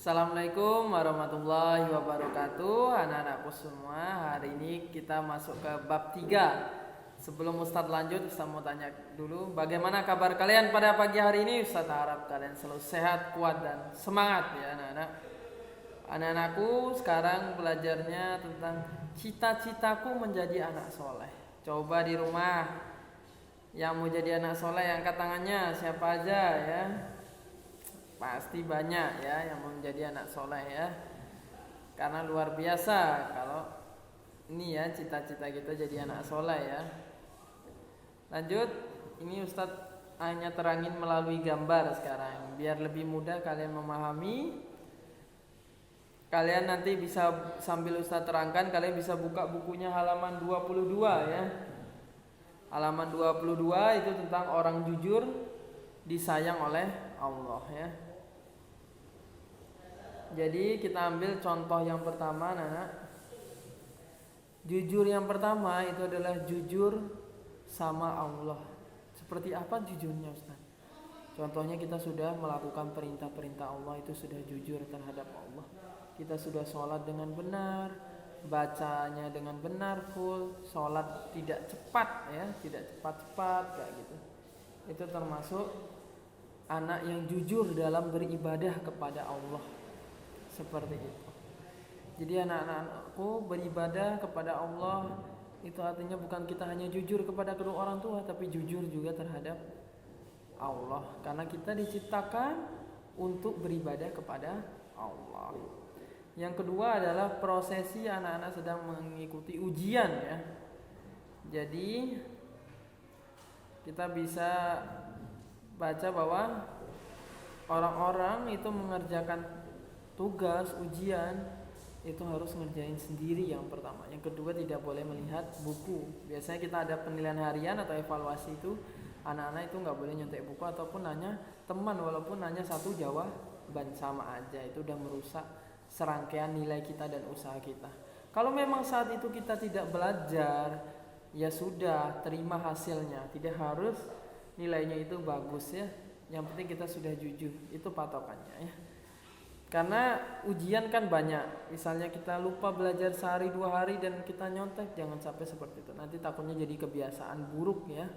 Assalamualaikum warahmatullahi wabarakatuh. Anak-anakku semua, hari ini kita masuk ke bab 3. Sebelum Ustadz lanjut, Ustadz mau tanya dulu, bagaimana kabar kalian pada pagi hari ini? Ustadz harap kalian selalu sehat, kuat, dan semangat ya anak-anak. Anak-anakku sekarang belajarnya tentang cita-citaku menjadi anak soleh. Coba di rumah yang mau jadi anak soleh angkat tangannya, siapa aja ya? Pasti banyak ya yang mau menjadi anak soleh ya. Karena luar biasa kalau ini ya cita-cita kita jadi anak soleh ya. Lanjut, ini Ustadz hanya terangin melalui gambar sekarang biar lebih mudah kalian memahami. Kalian nanti bisa sambil Ustadz terangkan, kalian bisa buka bukunya halaman 22 ya. Halaman 22 itu tentang orang jujur disayang oleh Allah ya. Jadi kita ambil contoh yang pertama anak. Jujur yang pertama itu adalah jujur sama Allah. Seperti apa jujurnya Ustaz? Contohnya kita sudah melakukan perintah-perintah Allah, itu sudah jujur terhadap Allah. Kita sudah sholat dengan benar, bacanya dengan benar full, sholat tidak cepat ya, tidak cepat-cepat kayak gitu. Itu termasuk anak yang jujur dalam beribadah kepada Allah. Seperti itu. Jadi anak-anakku beribadah kepada Allah itu artinya bukan kita hanya jujur kepada kedua orang tua, tapi jujur juga terhadap Allah. Karena kita diciptakan untuk beribadah kepada Allah. Yang kedua adalah prosesi anak-anak sedang mengikuti ujian ya. Jadi kita bisa baca bahwa orang-orang itu mengerjakan tugas ujian itu harus ngerjain sendiri yang pertama. Yang kedua tidak boleh melihat buku. Biasanya kita ada penilaian harian atau evaluasi itu anak-anak itu nggak boleh nyontek buku ataupun nanya teman, walaupun nanya satu jawaban sama aja, itu udah merusak serangkaian nilai kita dan usaha kita. Kalau memang saat itu kita tidak belajar, ya sudah terima hasilnya, tidak harus nilainya itu bagus ya. Yang penting kita sudah jujur, itu patokannya ya. Karena ujian kan banyak. Misalnya kita lupa belajar sehari 2 hari dan kita nyontek, jangan sampai seperti itu. Nanti takutnya jadi kebiasaan buruk ya.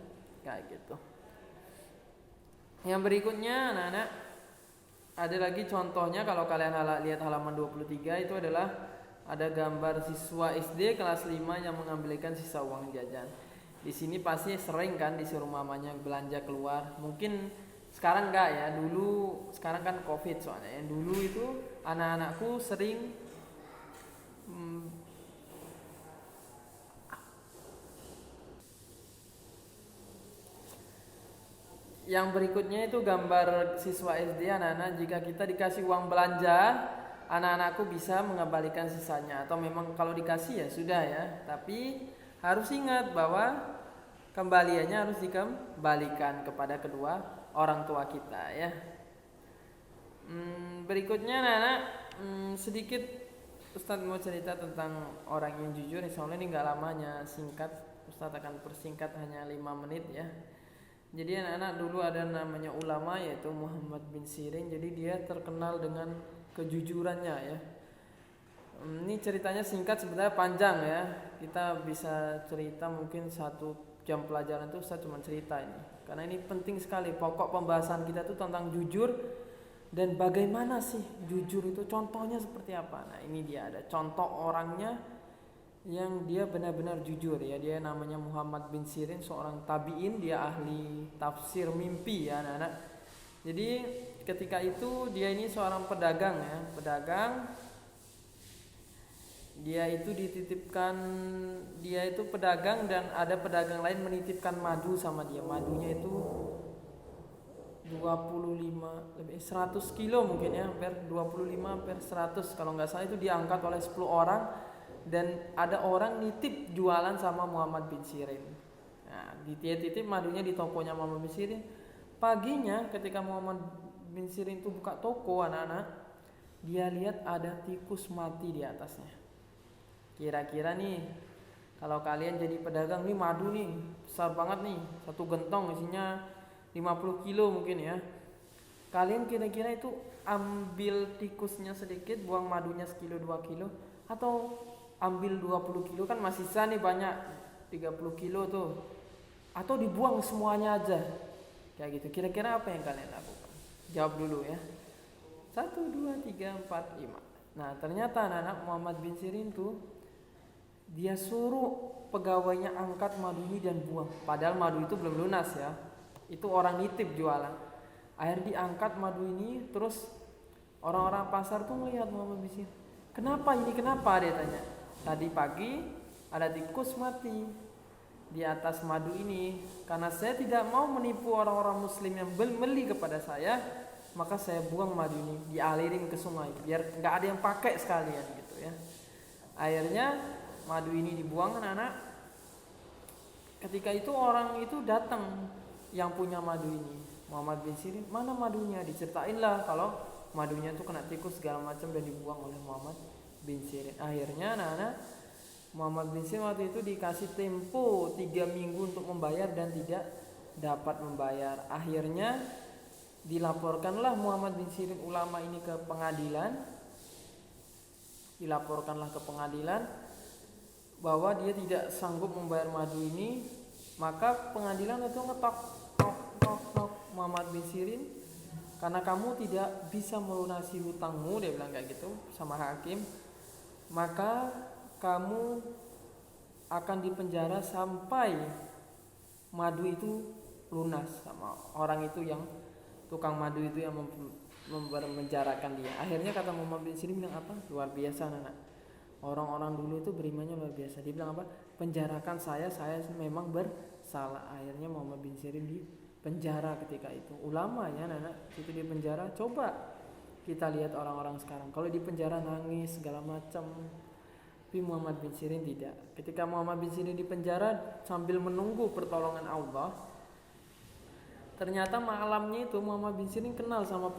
Kayak gitu. Yang berikutnya anak-anak, ada lagi contohnya kalau kalian lihat halaman 23 itu adalah ada gambar siswa SD kelas 5 yang mengembalikan sisa uang jajan. Di sini pasti sering kan disuruh mamanya belanja keluar. Mungkin sekarang enggak ya, dulu sekarang kan Covid soalnya. Yang dulu itu anak-anakku sering yang berikutnya itu gambar siswa SD anak-anak, jika kita dikasih uang belanja, anak-anakku bisa mengembalikan sisanya, atau memang kalau dikasih ya sudah ya. Tapi harus ingat bahwa kembaliannya harus dikembalikan kepada kedua orang tua kita ya. Berikutnya anak-anak, sedikit Ustadz mau cerita tentang orang yang jujur. Soalnya ini gak lamanya, singkat. Ustadz akan persingkat hanya 5 menit ya. Jadi anak-anak, dulu ada namanya ulama yaitu Muhammad bin Sirin. Jadi dia terkenal dengan kejujurannya ya. Ini ceritanya singkat, sebenarnya panjang ya. Kita bisa cerita mungkin 1 jam pelajaran itu saya cuma cerita ini. Karena ini penting sekali, pokok pembahasan kita itu tentang jujur dan bagaimana sih jujur itu, contohnya seperti apa. Nah ini dia, ada contoh orangnya yang dia benar-benar jujur ya. Dia namanya Muhammad bin Sirin, seorang tabi'in, dia ahli tafsir mimpi ya anak-anak. Jadi ketika itu dia ini seorang pedagang ya, pedagang. Dia itu dititipkan, dia itu pedagang dan ada pedagang lain menitipkan madu sama dia. Madunya itu 25 lebih 100 kilo mungkin ya, hampir 25 hampir 100 kalau nggak salah. Itu diangkat oleh 10 orang dan ada orang nitip jualan sama Muhammad bin Sirin. Nah, dia titip madunya di tokonya Muhammad bin Sirin. Paginya ketika Muhammad bin Sirin itu buka toko anak-anak, dia lihat ada tikus mati di atasnya. Kira-kira nih, kalau kalian jadi pedagang nih, madu nih besar banget nih, 1 gentong isinya 50 kilo mungkin ya. Kalian kira-kira itu ambil tikusnya sedikit, buang madunya sekilo 2 kilo, atau ambil 20 kilo, kan masih sisa nih banyak, 30 kilo tuh, atau dibuang semuanya aja, kayak gitu. Kira-kira apa yang kalian lakukan? Jawab dulu ya. 1, 2, 3, 4, 5. Nah ternyata anak Muhammad bin Sirin tuh, dia suruh pegawainya angkat madu ini dan buang. Padahal madu itu belum lunas ya, itu orang nitip jualan. Akhirnya diangkat madu ini, terus orang-orang pasar tuh melihat Muhammad bin Sirin. Kenapa ini, kenapa, dia tanya. Tadi pagi ada tikus mati di atas madu ini. Karena saya tidak mau menipu orang-orang muslim yang beli kepada saya, maka saya buang madu ini, dialirin ke sungai biar nggak ada yang pakai sekalian gitu ya. Akhirnya madu ini dibuang anak-anak. Ketika itu orang itu datang yang punya madu ini, Muhammad bin Sirin, mana madunya? Diceritain kalau madunya itu kena tikus segala macam dan dibuang oleh Muhammad bin Sirin. Akhirnya anak-anak, Muhammad bin Sirin waktu itu dikasih tempo 3 minggu untuk membayar dan tidak dapat membayar. Akhirnya dilaporkanlah Muhammad bin Sirin ulama ini ke pengadilan. Dilaporkanlah ke pengadilan bahwa dia tidak sanggup membayar madu ini. Maka pengadilan itu ngetok tok Muhammad bin Sirin, karena kamu tidak bisa melunasi hutangmu, dia bilang kayak gitu sama hakim, maka kamu akan dipenjara sampai madu itu lunas sama orang itu, yang tukang madu itu yang memenjarakan dia. Akhirnya kata Muhammad bin Sirin bilang apa? Luar biasa anak. Orang-orang dulu itu berimannya luar biasa. Dia bilang apa? Penjarakan saya memang bersalah. Akhirnya Muhammad bin Sirin di penjara ketika itu. Ulama ya anak, itu di penjara. Coba kita lihat orang-orang sekarang, kalau di penjara nangis segala macam. Tapi Muhammad bin Sirin tidak. Ketika Muhammad bin Sirin di penjara sambil menunggu pertolongan Allah, ternyata malamnya itu Muhammad bin Sirin kenal sama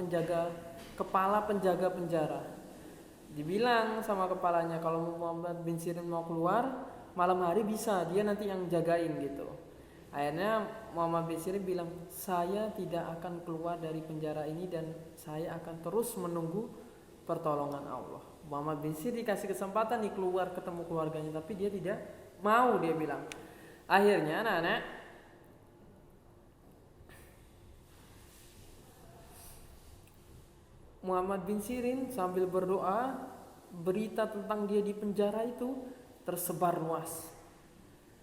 kepala penjaga penjara. Dibilang sama kepalanya, kalau Muhammad bin Sirin mau keluar malam hari bisa, dia nanti yang jagain gitu. Akhirnya Muhammad bin Sirin bilang, saya tidak akan keluar dari penjara ini dan saya akan terus menunggu pertolongan Allah. Muhammad bin Sirin dikasih kesempatan nih keluar ketemu keluarganya, tapi dia tidak mau, dia bilang. Akhirnya anak-anak, Muhammad bin Sirin sambil berdoa, berita tentang dia di penjara itu tersebar luas.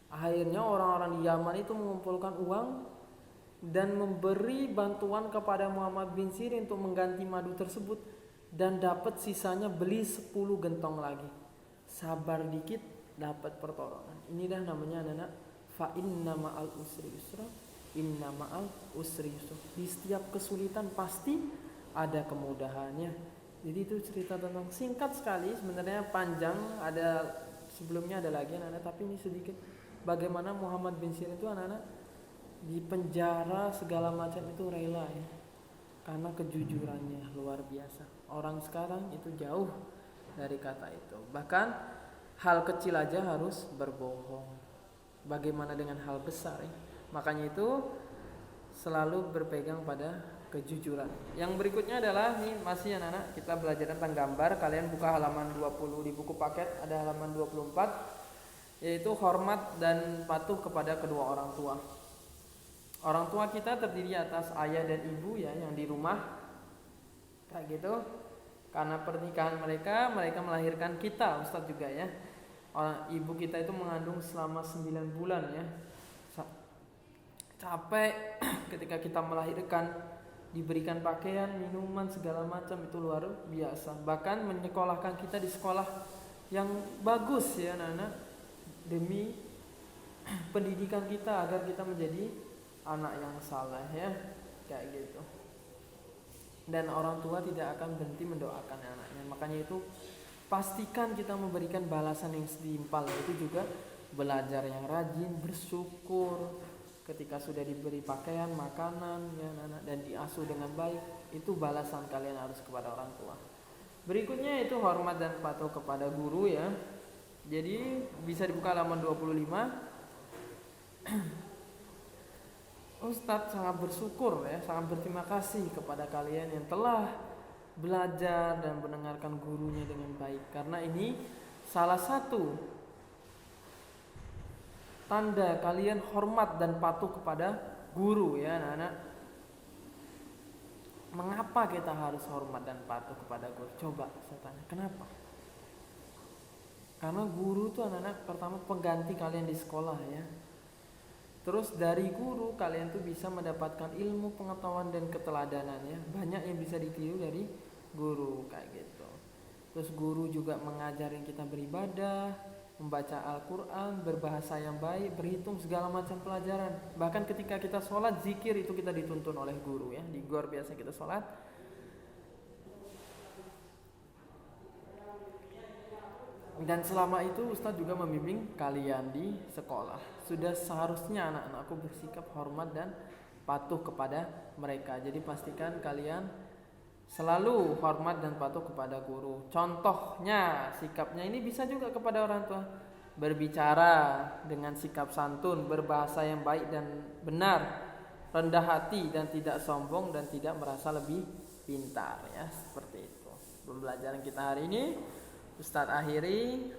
Akhirnya orang-orang di Yaman itu mengumpulkan uang dan memberi bantuan kepada Muhammad bin Sirin untuk mengganti madu tersebut, dan dapat sisanya beli 10 gentong lagi. Sabar dikit dapat pertolongan. Inilah namanya anak-anak, fa inna ma'al usri yusra, inna ma'al usri yusra. Di setiap kesulitan pasti ada kemudahannya. Jadi itu cerita tentang, singkat sekali sebenarnya, panjang, ada sebelumnya ada lagi anak-anak, tapi ini sedikit bagaimana Muhammad bin Sirin itu anak-anak di penjara segala macam itu rela ya, karena kejujurannya luar biasa. Orang sekarang itu jauh dari kata itu. Bahkan hal kecil aja harus berbohong. Bagaimana dengan hal besar ya? Makanya itu selalu berpegang pada kejujuran. Yang berikutnya adalah, nih masih anak-anak kita belajar tentang gambar. Kalian buka halaman 20 di buku paket, ada halaman 24, yaitu hormat dan patuh kepada kedua orang tua. Orang tua kita terdiri atas ayah dan ibu ya, yang di rumah kayak gitu. Karena pernikahan mereka melahirkan kita, Ustadz juga ya. Ibu kita itu mengandung selama 9 bulan ya. Capek ketika kita melahirkan, diberikan pakaian, minuman segala macam, itu luar biasa. Bahkan menyekolahkan kita di sekolah yang bagus ya anak-anak, demi pendidikan kita agar kita menjadi anak yang saleh ya, kayak gitu. Dan orang tua tidak akan berhenti mendoakan anaknya. Makanya itu pastikan kita memberikan balasan yang setimpal, itu juga belajar yang rajin, bersyukur ketika sudah diberi pakaian, makanan ya anak, dan diasuh dengan baik. Itu balasan kalian harus kepada orang tua. Berikutnya itu hormat dan patuh kepada guru ya. Jadi bisa dibuka halaman 25. Ustadz sangat bersyukur ya, sangat berterima kasih kepada kalian yang telah belajar dan mendengarkan gurunya dengan baik, karena ini salah satu tanda kalian hormat dan patuh kepada guru ya anak-anak. Mengapa kita harus hormat dan patuh kepada guru? Coba saya tanya, kenapa? Karena guru itu anak-anak pertama pengganti kalian di sekolah ya. Terus dari guru kalian tuh bisa mendapatkan ilmu, pengetahuan dan keteladanan ya. Banyak yang bisa ditiru dari guru kayak gitu. Terus guru juga mengajarin kita beribadah, membaca Al-Quran, berbahasa yang baik, berhitung segala macam pelajaran. Bahkan ketika kita sholat, zikir itu kita dituntun oleh guru ya. Di gor biasa kita sholat. Dan selama itu Ustadz juga membimbing kalian di sekolah. Sudah seharusnya anak-anakku bersikap hormat dan patuh kepada mereka. Jadi pastikan kalian selalu hormat dan patuh kepada guru. Contohnya sikapnya ini bisa juga kepada orang tua. Berbicara dengan sikap santun, berbahasa yang baik dan benar, rendah hati dan tidak sombong dan tidak merasa lebih pintar ya, seperti itu. Pembelajaran kita hari ini Ustadz akhiri.